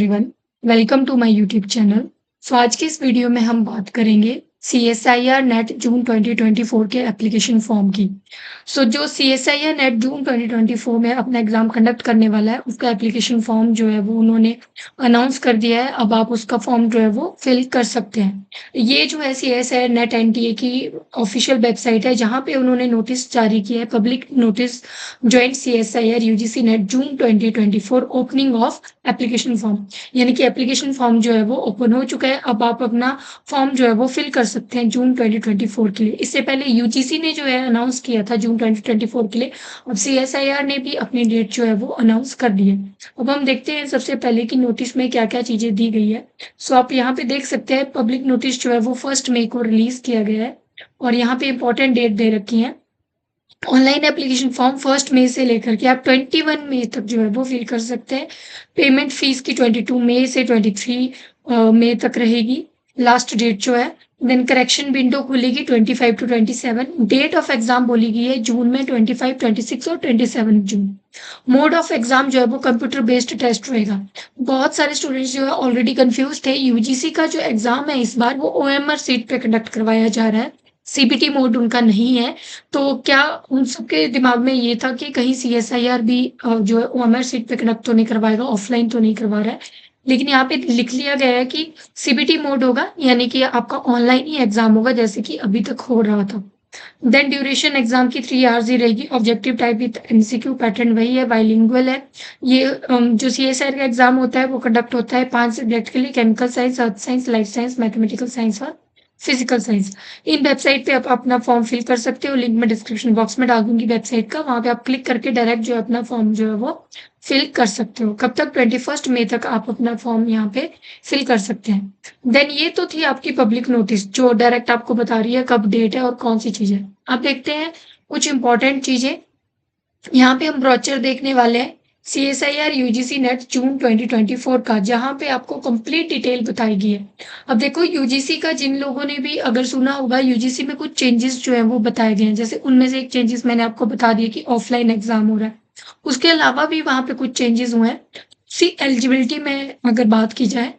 Everyone, welcome to my YouTube channel. आज की इस वीडियो में हम बात करेंगे सीएसआईआर नेट जून 2024 के एप्लीकेशन फॉर्म की। जो सीएसआईआर नेट जून 2024 में अपना एग्जाम कंडक्ट करने वाला है, उसका एप्लीकेशन फॉर्म जो है वो उन्होंने अनाउंस कर दिया है। अब आप उसका फॉर्म जो है वो फिल कर सकते हैं। ये जो है सीएसआईआर नेट एनटीए की ऑफिशियल वेबसाइट है, जहाँ पे उन्होंने नोटिस जारी किया है, public notice joint CSIR UGC net June 2024 opening of application form. यानी कि एप्लीकेशन फॉर्म जो है वो ओपन हो चुका है। अब आप अपना फॉर्म जो है वो फिल कर सकते हैं जून 2024 के लिए। इससे पहले यूजीसी ने जो है अनाउंस किया था जून 2024 के लिए। अब सीएसआईआर ने भी अपनी डेट जो है वो अनाउंस कर दी है। अब हम देखते हैं सबसे पहले कि नोटिस में क्या क्या चीजें दी गई है। आप यहाँ पे देख सकते हैं, पब्लिक नोटिस जो है वो 1 मई को रिलीज किया गया है और यहाँ पे इंपॉर्टेंट डेट दे रखी है। ऑनलाइन एप्लीकेशन फॉर्म 1 मई से लेकर के आप 21 मई तक जो है वो फिल कर सकते हैं। पेमेंट फीस की 22 मई से 23 मई तक रहेगी लास्ट डेट जो है। देन करेक्शन विंडो खुलेगी 25 टू 27। डेट ऑफ एग्जाम बोली गई है जून में 25, 26 और 27 जून। मोड ऑफ एग्जाम जो है वो कंप्यूटर बेस्ड टेस्ट रहेगा। बहुत सारे स्टूडेंट्स जो है ऑलरेडी कंफ्यूज थे। यूजीसी का जो एग्जाम है इस बार वो ओएमआर सीट पे कंडक्ट करवाया जा रहा है, सीबीटी मोड उनका नहीं है। तो क्या उन सबके दिमाग में ये था कि कहीं सीएसआईआर भी जो है ओएमआर सीट पे कंडक्ट तो नहीं करवाएगा, ऑफलाइन तो नहीं करवा रहा है। लेकिन यहाँ पे लिख लिया गया है कि सीबीटी मोड होगा, यानी कि आपका ऑनलाइन ही एग्जाम होगा जैसे कि अभी तक हो रहा था। देन ड्यूरेशन एग्जाम की 3 आवर्स ही रहेगी। Objective type with MCQ pattern वही है, बाइलिंगुअल है। ये जो सीएसआईआर का एग्जाम होता है वो कंडक्ट होता है 5 सब्जेक्ट के लिए: chemical science, earth science, life science, mathematical science और फिजिकल साइंस। इन वेबसाइट पे आप अपना फॉर्म फिल कर सकते हो। लिंक मैं डिस्क्रिप्शन बॉक्स में डाल दूंगी वेबसाइट का, वहां पे आप क्लिक करके डायरेक्ट जो है अपना फॉर्म जो है वो फिल कर सकते हो। कब तक? 21 मई तक आप अपना फॉर्म यहाँ पे फिल कर सकते हैं। देन ये तो थी आपकी पब्लिक नोटिस जो डायरेक्ट आपको बता रही है कब डेट है और कौन सी चीज है। अब देखते हैं कुछ इंपॉर्टेंट चीजें। यहाँ पे हम ब्रोचर देखने वाले हैं सीएसआईआर यूजीसी नेट जून 2024 का, जहाँ पे आपको कंप्लीट डिटेल बताई गई है। अब देखो यूजीसी का जिन लोगों ने भी अगर सुना होगा, यूजीसी में कुछ चेंजेस जो है वो बताए गए हैं। जैसे उनमें से एक चेंजेस मैंने आपको बता दिया कि ऑफलाइन एग्जाम हो रहा है। उसके अलावा भी वहां पे कुछ चेंजेस हुए हैं। सी एलिजिबिलिटी में अगर बात की जाए,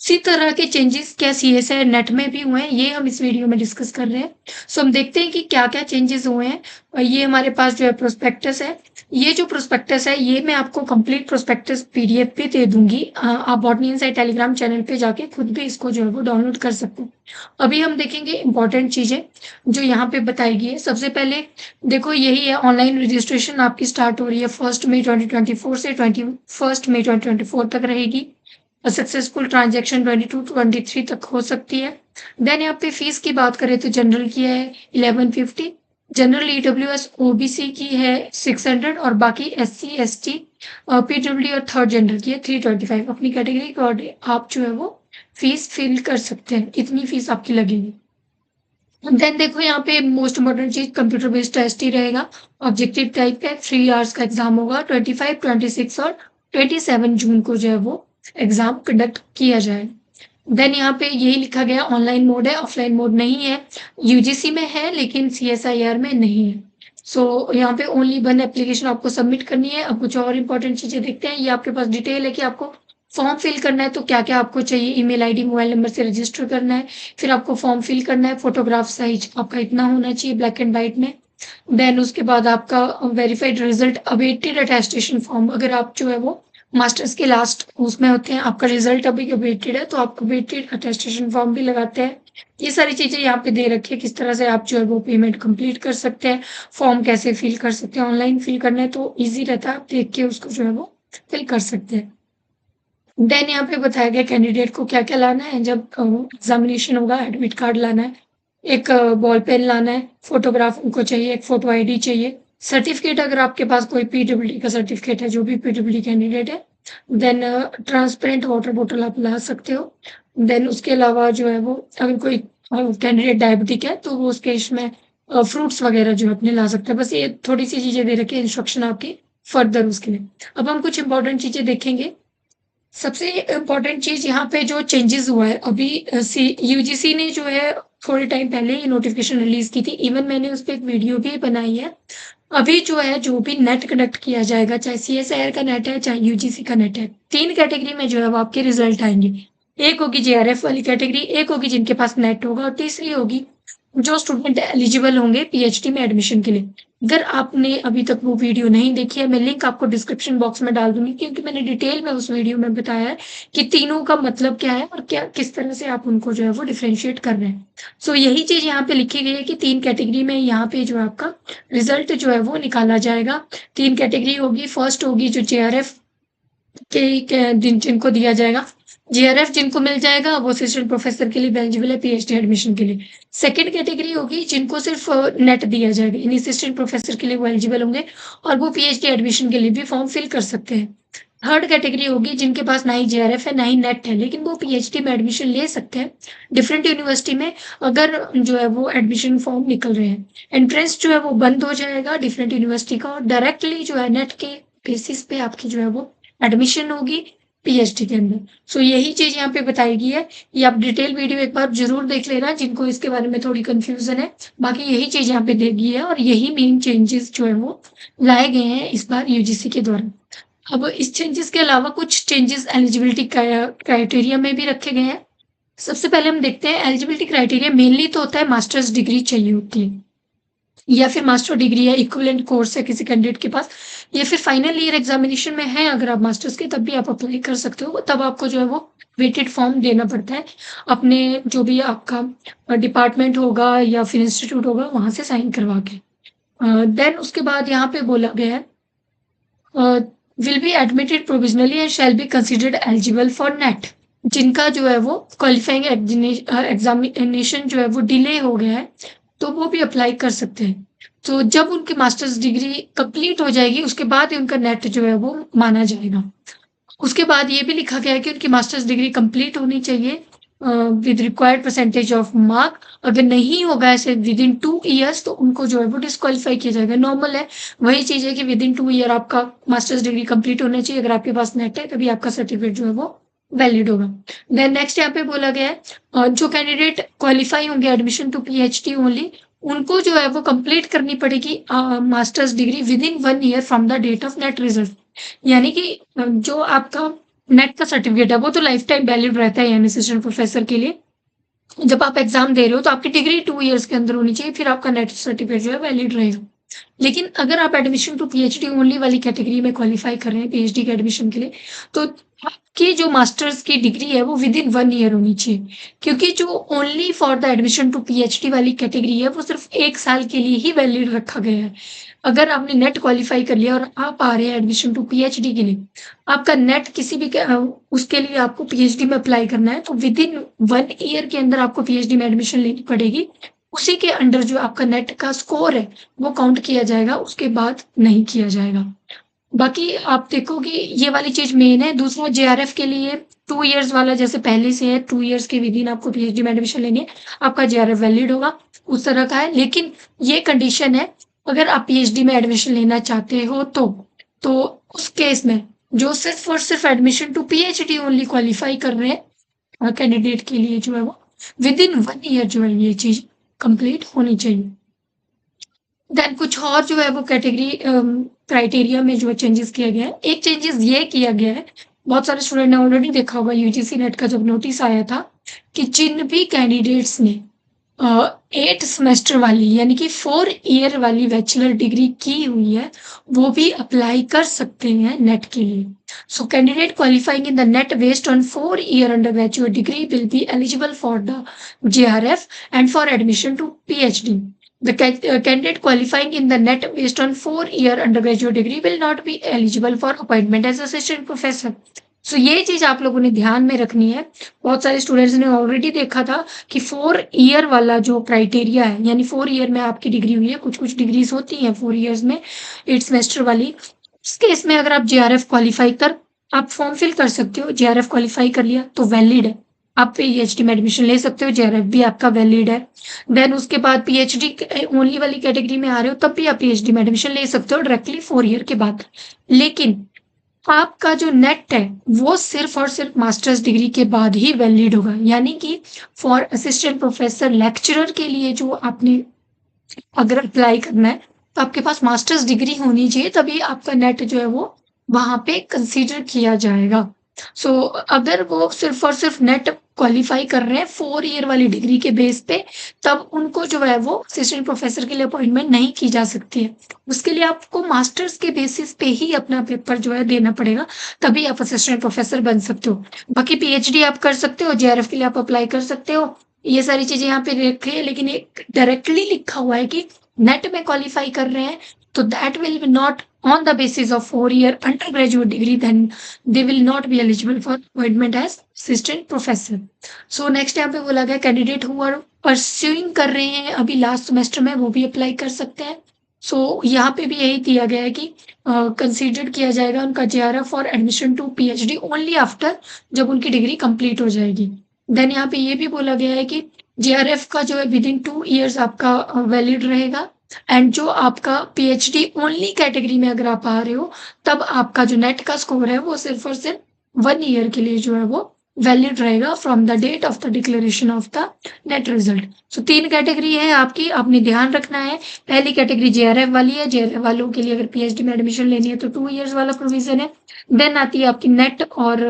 इसी तरह के चेंजेस क्या सीएसआईआर नेट में भी हुए हैं, ये हम इस वीडियो में डिस्कस कर रहे हैं। हम देखते हैं कि क्या क्या चेंजेस हुए हैं। और ये हमारे पास जो है प्रोस्पेक्टस है। ये जो प्रोस्पेक्टस है ये मैं आपको कंप्लीट प्रोस्पेक्टस पीडीएफ पे दे दूंगी। आप बॉटनी इनसाइट टेलीग्राम चैनल पे जाके खुद भी इसको जो है वो डाउनलोड कर सकते हैं। अभी हम देखेंगे इंपॉर्टेंट चीजें जो यहाँ पे बताई गई है। सबसे पहले देखो यही है, ऑनलाइन रजिस्ट्रेशन आपकी स्टार्ट हो रही है 1 मई 2024 से 21 मई 2024 तक रहेगी। सक्सेसफुल ट्रांजैक्शन 22 टू 23 तक हो सकती है। देन यहाँ पे फीस की बात करें तो जनरल की है 1150, जनरल ईडब्ल्यूएस ओबीसी की है 600 और बाकी एससी एसटी पीडब्ल्यू और थर्ड जनरल की है 325। अपनी कैटेगरी के अकॉर्डिंग आप जो है वो फीस फिल कर सकते हैं, इतनी फीस आपकी लगेगी। देन देखो यहाँ पे मोस्ट इम्पोर्टेंट चीज कंप्यूटर बेस्ड टेस्ट ही रहेगा। ऑब्जेक्टिव टाइप का 3 आवर्स का एग्जाम होगा। 25, 26 और 27 जून को जो है वो एग्जाम कंडक्ट किया जाए। देन यहाँ पे यही लिखा गया ऑनलाइन मोड है, ऑफलाइन मोड नहीं है। यूजीसी में है लेकिन सीएसआईआर में नहीं है। यहाँ पे ओनली वन एप्लीकेशन आपको सबमिट करनी है। अब कुछ और इंपॉर्टेंट चीजें देखते हैं। ये आपके पास डिटेल है कि आपको फॉर्म फिल करना है तो क्या क्या आपको चाहिए। ईमेल आईडी, मोबाइल नंबर से रजिस्टर करना है। फिर आपको फॉर्म फिल करना है। फोटोग्राफ साइज आपका इतना होना चाहिए ब्लैक एंड व्हाइट में। देन उसके बाद आपका verified result awaited attestation form, अगर आप जो है वो मास्टर्स के लास्ट उसमें होते हैं, आपका रिजल्ट अभी अवेटेड है तो आप अवेटेड अटेस्टेशन फॉर्म भी लगाते हैं। ये सारी चीजें यहाँ पे दे रखी है, किस तरह से आप जो है वो पेमेंट कंप्लीट कर सकते हैं, फॉर्म कैसे फिल कर सकते हैं। ऑनलाइन फिल करना है तो इजी रहता है, आप देख के उसको जो है वो फिल कर सकते हैं। देन यहाँ पे बताया गया कैंडिडेट को क्या क्या लाना है जब एग्जामिनेशन होगा। एडमिट कार्ड लाना है, एक बॉल पेन लाना है, फोटोग्राफ उनको चाहिए, एक फोटो आईडी चाहिए, सर्टिफिकेट अगर आपके पास कोई पीडब्ल्यूडी का सर्टिफिकेट है, जो भी पीडब्ल्यूडी कैंडिडेट है। देन ट्रांसपेरेंट वाटर बोतल आप ला सकते हो। देन उसके अलावा जो है वो अगर कोई कैंडिडेट डायबिटिक है तो वो उसके इसमें फ्रूट्स वगैरह जो है अपने ला सकते हैं। बस ये थोड़ी सी चीजें दे रखी है, इंस्ट्रक्शन आपकी फर्दर उसके लिए। अब हम कुछ इंपॉर्टेंट चीजें देखेंगे। सबसे इम्पोर्टेंट चीज यहाँ पे जो चेंजेस हुआ है अभी, यूजीसी ने जो है थोड़े टाइम पहले ये नोटिफिकेशन रिलीज की थी। इवन मैंने उस पे एक वीडियो भी बनाई है। अभी जो है, जो भी नेट कंडक्ट किया जाएगा, चाहे सीएसआईआर का नेट है, चाहे यूजीसी का नेट है, 3 कैटेगरी में जो है वो आपके रिजल्ट आएँगे। एक होगी जेआरएफ वाली कैटेगरी, एक होगी जिनके पास नेट होगा और तीसरी होगी जो स्टूडेंट एलिजिबल होंगे पीएचडी में एडमिशन के लिए। अगर आपने अभी तक वो वीडियो नहीं देखी है, मैं लिंक आपको डिस्क्रिप्शन बॉक्स में डाल दूँगी, क्योंकि मैंने डिटेल में उस वीडियो में बताया है कि तीनों का मतलब क्या है और क्या किस तरह से आप उनको जो है वो डिफरेंशिएट कर रहे हैं। सो यही चीज़ यहाँ पे लिखी गई है कि 3 कैटेगरी में यहाँ पे जो है आपका रिजल्ट जो है वो निकाला जाएगा। 3 कैटेगरी होगी, फर्स्ट होगी जो जेआरएफ के जिनको दिया जाएगा। जेआरएफ जिनको मिल जाएगा वो असिस्टेंट प्रोफेसर के लिए एलिजिबल है पीएचडी एडमिशन के लिए। सेकंड कैटेगरी होगी जिनको सिर्फ नेट दिया जाएगा, यानी असिस्टेंट प्रोफेसर के लिए वो एलिजिबल होंगे और वो पीएचडी एडमिशन के लिए भी फॉर्म फिल कर सकते हैं। थर्ड कैटेगरी होगी जिनके पास ना ही जेआरएफ है, ना ही नेट है, लेकिन वो पीएचडी में एडमिशन ले सकते हैं डिफरेंट यूनिवर्सिटी में, अगर जो है वो एडमिशन फॉर्म निकल रहे हैं। एंट्रेंस जो है वो बंद हो जाएगा डिफरेंट यूनिवर्सिटी का और डायरेक्टली जो है नेट के बेसिस पे आपकी जो है वो एडमिशन होगी पीएचडी के अंदर। सो यही चीज़ यहाँ पे बताई गई है। ये आप डिटेल वीडियो एक बार ज़रूर देख लेना जिनको इसके बारे में थोड़ी कन्फ्यूज़न है। बाकी यही चीज़ यहाँ पे दी गई है और यही मेन चेंजेस जो है वो लाए गए हैं इस बार यूजीसी के द्वारा। अब इस चेंजेस के अलावा कुछ चेंजेस एलिजिबिलिटी क्राइटेरिया में भी रखे गए हैं। सबसे पहले हम देखते हैं एलिजिबिलिटी क्राइटेरिया मेनली तो होता है मास्टर्स डिग्री चाहिए होती है, या फिर मास्टर डिग्री है, इक्विवेलेंट कोर्स है किसी कैंडिडेट के पास, या फिर फाइनल ईयर एग्जामिनेशन में है अगर आप मास्टर्स के, तब भी आप अप्लाई कर सकते हो। तब आपको जो है वो वेटेड फॉर्म देना पड़ता है अपने जो भी आपका डिपार्टमेंट होगा या फिर इंस्टीट्यूट होगा वहाँ से साइन करवा के। देन उसके बाद यहाँ पे बोला गया है will be admitted provisionally and shall be considered eligible for net. जिनका जो है वो क्वालिफाइंग एग्जामिनेशन जो है वो डिले हो गया है, तो वो भी अप्लाई कर सकते हैं। तो जब उनकी मास्टर्स डिग्री कंप्लीट हो जाएगी, उसके बाद ही उनका नेट जो है वो माना जाएगा। उसके बाद ये भी लिखा गया है कि उनकी मास्टर्स डिग्री कंप्लीट होनी चाहिए with required percentage of mark. अगर नहीं होगा ऐसे विद इन 2 ईयर्स, तो उनको जो है वो डिस्क्वालीफाई किया जाएगा। नॉर्मल है, वही चीज़ है कि विद इन 2 ईयर आपका मास्टर्स डिग्री कंप्लीट होना चाहिए। अगर आपके पास नेट है तभी आपका सर्टिफिकेट जो है वो वैलिड होगा। देन नेक्स्ट यहाँ पे बोला गया है जो कैंडिडेट क्वालिफाई होंगे एडमिशन टू पीएचडी ओनली, उनको जो है वो कंप्लीट करनी पड़ेगी masters degree within 1 year from the date of NET result. यानी कि जो आपका नेट का सर्टिफिकेट है वो तो लाइफ टाइम वैलिड रहता है, यानी असिस्टेंट प्रोफेसर के लिए। जब आप एग्जाम दे रहे हो तो आपकी डिग्री 2 ईयर्स के अंदर होनी चाहिए, फिर आपका नेट सर्टिफिकेट जो है वैलिड रहेगा। लेकिन अगर आप एडमिशन टू पीएचडी ओनली वाली कैटेगरी में क्वालिफाई कर रहे हैं पीएचडी के एडमिशन के लिए, तो आपकी जो मास्टर्स की डिग्री है वो विद इन 1 ईयर होनी चाहिए, क्योंकि जो only for the admission to PhD वाली कैटेगरी है वो सिर्फ 1 साल के लिए ही वैलिड रखा गया है। अगर आपने नेट क्वालिफाई कर लिया और आप आ रहे हैं एडमिशन टू पीएचडी के लिए, आपका नेट किसी भी उसके लिए आपको पीएचडी में अप्लाई करना है, तो विद इन 1 ईयर के अंदर आपको पीएचडी में एडमिशन लेनी पड़ेगी। उसी के अंडर जो आपका नेट का स्कोर है वो काउंट किया जाएगा, उसके बाद नहीं किया जाएगा। बाकी आप देखोगे ये वाली चीज़ मेन है। दूसरा जेआरएफ के लिए 2 इयर्स वाला जैसे पहले से है, 2 इयर्स के विद इन आपको पीएचडी में एडमिशन लेनी है, आपका जेआरएफ वैलिड होगा, उस तरह का है। लेकिन ये कंडीशन है, अगर आप पीएचडी में एडमिशन लेना चाहते हो तो उस केस में जो सिर्फ और सिर्फ admission to PhD only qualify कर रहे हैं कैंडिडेट के लिए जो है वो विद इन 1 ईयर जो है ये चीज़ कंप्लीट होनी चाहिए। देन कुछ और जो है वो कैटेगरी क्राइटेरिया में जो चेंजेस किया गया है। एक चेंजेस ये किया गया है, बहुत सारे स्टूडेंट ने ऑलरेडी देखा होगा यूजीसी नेट का जब नोटिस आया था, कि जिन भी कैंडिडेट्स ने 8 सेमेस्टर वाली यानी कि 4 ईयर वाली बैचलर डिग्री की हुई है, वो भी अप्लाई कर सकते हैं नेट के लिए। So candidate qualifying in the NET based on 4 year undergraduate degree will be eligible for the JRF and for admission to PhD. The candidate qualifying in the NET based on 4-year undergraduate degree will not be eligible for appointment as assistant professor. So ये चीज आप लोगों ने ध्यान में रखनी है। बहुत सारे स्टूडेंट्स ने ऑलरेडी देखा था कि 4 ईयर वाला जो क्राइटेरिया है, यानी 4 ईयर में आपकी डिग्री हुई है, कुछ डिग्रीज होती हैं 4 ईयर्स में 8 सेमेस्टर वाली। इस केस में अगर आप जेआरएफ क्वालिफाई कर आप फॉर्म फिल कर सकते हो, जेआरएफ क्वालिफाई कर लिया तो वैलिड है, आप पीएचडी में एडमिशन ले सकते हो, जेआरएफ भी आपका वैलिड है। देन उसके बाद पीएचडी ओनली वाली कैटेगरी में आ रहे हो तब भी आप पीएचडी में एडमिशन ले सकते हो डायरेक्टली 4 ईयर के बाद। लेकिन आपका जो नेट है, वो सिर्फ़ और सिर्फ़ मास्टर्स डिग्री के बाद ही वैलिड होगा। यानी कि फॉर असिस्टेंट प्रोफ़ेसर लेक्चरर के लिए जो आपने अगर अप्लाई करना है, तो आपके पास मास्टर्स डिग्री होनी चाहिए, तभी आपका नेट जो है वो वहाँ पे कंसीडर किया जाएगा। सो अगर वो सिर्फ़ और सिर्फ़ नेट क्वालीफ़ाई कर रहे हैं 4 ईयर वाली डिग्री के बेस पे, तब उनको जो है वो असिस्टेंट प्रोफ़ेसर के लिए अपॉइंटमेंट नहीं की जा सकती है। उसके लिए आपको मास्टर्स के बेसिस पे ही अपना पेपर जो है देना पड़ेगा, तभी आप असिस्टेंट प्रोफ़ेसर बन सकते हो। बाकी पीएचडी आप कर सकते हो, जेआरएफ के लिए आप अप्लाई कर सकते हो। ये सारी चीज़ें यहाँ पे लिखी है, लेकिन एक डायरेक्टली लिखा हुआ है कि नेट में क्वालीफाई कर रहे हैं, तो that will be not on the basis of 4 year undergraduate degree, then they will not be eligible for appointment as assistant professor. So next यहाँ पे बोला गया कैंडिडेट हु आर परस्यूइंग कर रहे हैं अभी लास्ट सेमेस्टर में, वो भी अप्लाई कर सकते हैं। सो यहाँ पे भी यही दिया गया है कि कंसीडर किया जाएगा उनका JRF for admission to PhD only after, जब उनकी डिग्री कंप्लीट हो जाएगी। देन यहाँ पे ये भी बोला गया है कि जेआरएफ का जो है विदिन 2 इयर्स आपका वैलिड रहेगा, एंड जो आपका पीएचडी ओनली कैटेगरी में अगर आप आ रहे हो, तब आपका जो नेट का स्कोर है वो सिर्फ और सिर्फ 1 ईयर के लिए जो है वो वैलिड रहेगा from the date of the declaration of the NET result. So 3 category है आपकी, आपने ध्यान रखना है। पहली कैटेगरी जेआरएफ वाली है, जेआरएफ वालों के लिए अगर पीएचडी में एडमिशन लेनी है तो 2 इयर्स वाला प्रोविजन है। देन आती है आपकी नेट और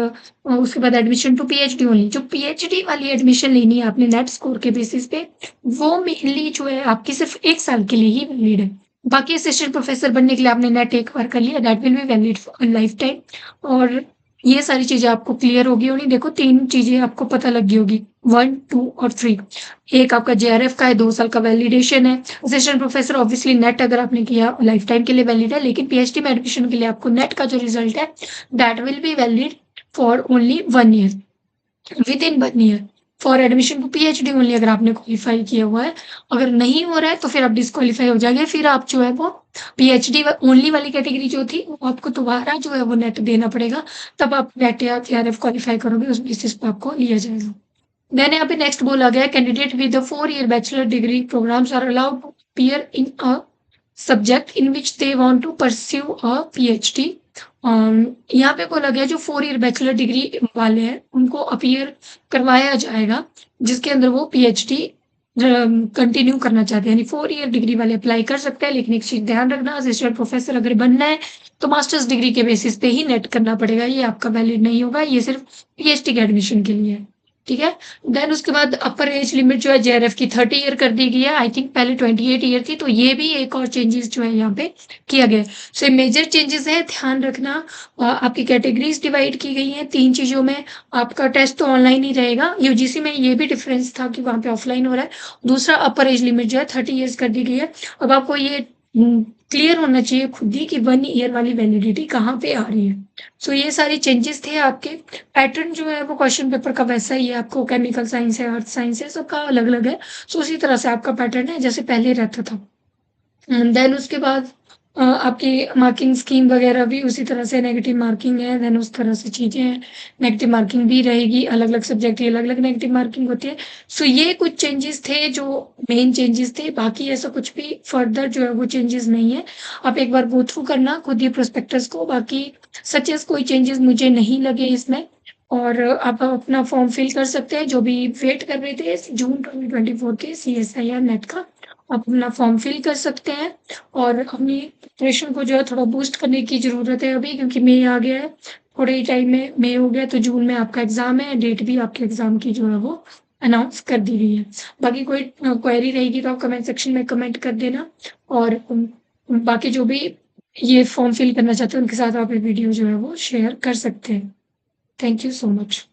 उसके बाद एडमिशन टू पीएचडी ओनली। जो पीएचडी वाली एडमिशन लेनी है आपने नेट स्कोर के बेसिस पे, वो मेनली जो है आपकी सिर्फ 1 साल के लिए ही वैलिड है। बाकी असिस्टेंट प्रोफेसर बनने के लिए आपने नेट एक बार कर लिया, that will be valid for life time. और ये सारी चीज़ें आपको क्लियर होगी होनी। देखो 3 चीज़ें आपको पता लग गई होगी, 1, 2 और 3। एक आपका जेआरएफ का है, 2 साल का वैलिडेशन है। असिस्टेंट प्रोफेसर ऑब्वियसली नेट अगर आपने किया लाइफ टाइम के लिए वैलिड है, लेकिन पीएचडी में एडमिशन के लिए आपको नेट का जो रिजल्ट है that will be valid for only 1 year, within 1 year for admission to PhD only अगर आपने क्वालीफाई किया हुआ है। अगर नहीं हो रहा है तो फिर आप डिस्क्वालीफाई हो जाएंगे, फिर आप जो है वो पीएचडी ओनली वाली कैटेगरी जो थी वो आपको दोबारा जो है वो नेट देना पड़ेगा, तब आप नेट या जेआरएफ क्वालीफाई करोगे, उस बेसिस पे आपको लिया जाएगा। देन यहाँ पे नेक्स्ट बोला गया candidate with the 4 year bachelor degree programmes are allowed to appear in a subject in which they want to pursue a PhD. यहाँ पे बोला गया जो 4 ईयर बैचलर डिग्री वाले हैं उनको अपीयर करवाया जाएगा, जिसके अंदर वो पीएचडी कंटिन्यू करना चाहते हैं। यानी 4 ईयर डिग्री वाले अप्लाई कर सकते हैं, लेकिन एक चीज़ ध्यान रखना, असिस्टेंट प्रोफेसर अगर बनना है तो मास्टर्स डिग्री के बेसिस पे ही नेट करना पड़ेगा, ये आपका वैलिड नहीं होगा, ये सिर्फ पीएचडी के एडमिशन के लिए है। ठीक है। देन उसके बाद अपर एज लिमिट जो है जेआरएफ की 30 ईयर कर दी गई है। आई थिंक पहले 28 ईयर थी, तो ये भी एक और चेंजेस जो है यहाँ पे किया गया है। सो मेजर चेंजेस है, ध्यान रखना। आपकी कैटेगरीज डिवाइड की गई हैं 3 चीज़ों में। आपका टेस्ट तो ऑनलाइन ही रहेगा, यूजीसी में ये भी डिफरेंस था कि वहाँ पे ऑफलाइन हो रहा है। दूसरा अपर एज लिमिट जो है 30 ईयर्स कर दी गई है। अब आपको ये क्लियर होना चाहिए खुद ही कि 1 ईयर वाली वैलिडिटी कहाँ पे आ रही है। सो ये सारी चेंजेस थे आपके। पैटर्न जो है वो क्वेश्चन पेपर का वैसा ही है, आपको केमिकल साइंस है, अर्थ साइंस है, सबका अलग-अलग है। सो उसी तरह से आपका पैटर्न है जैसे पहले रहता था। देन उसके बाद आपकी मार्किंग स्कीम वगैरह भी उसी तरह से नेगेटिव मार्किंग है, देन उस तरह से चीज़ें हैं। नेगेटिव मार्किंग भी रहेगी, अलग-अलग सब्जेक्ट की अलग-अलग नेगेटिव मार्किंग होती है। सो ये कुछ चेंजेस थे जो मेन चेंजेस थे, बाकी ऐसा कुछ भी फर्दर जो है वो चेंजेस नहीं है। आप एक बार गो थ्रू करना खुद ही प्रोस्पेक्टस को, बाकी सचेस कोई चेंजेस मुझे नहीं लगे इसमें। और आप अपना फॉर्म फिल कर सकते हैं, जो भी वेट कर रहे थे जून 2024 के सीएसआईआर नेट का, आप अपना फॉर्म फिल कर सकते हैं। और अपनी प्रिपरेशन को जो है थोड़ा बूस्ट करने की ज़रूरत है अभी, क्योंकि मई आ गया है, थोड़े ही टाइम में मई हो गया, तो जून में आपका एग्ज़ाम है, डेट भी आपके एग्ज़ाम की जो है वो अनाउंस कर दी गई है। बाकी कोई क्वेरी रहेगी तो आप कमेंट सेक्शन में कमेंट कर देना, और बाकी जो भी ये फॉर्म फिल करना चाहते हैं उनके साथ आप ये वीडियो जो है वो शेयर कर सकते हैं। Thank you so much.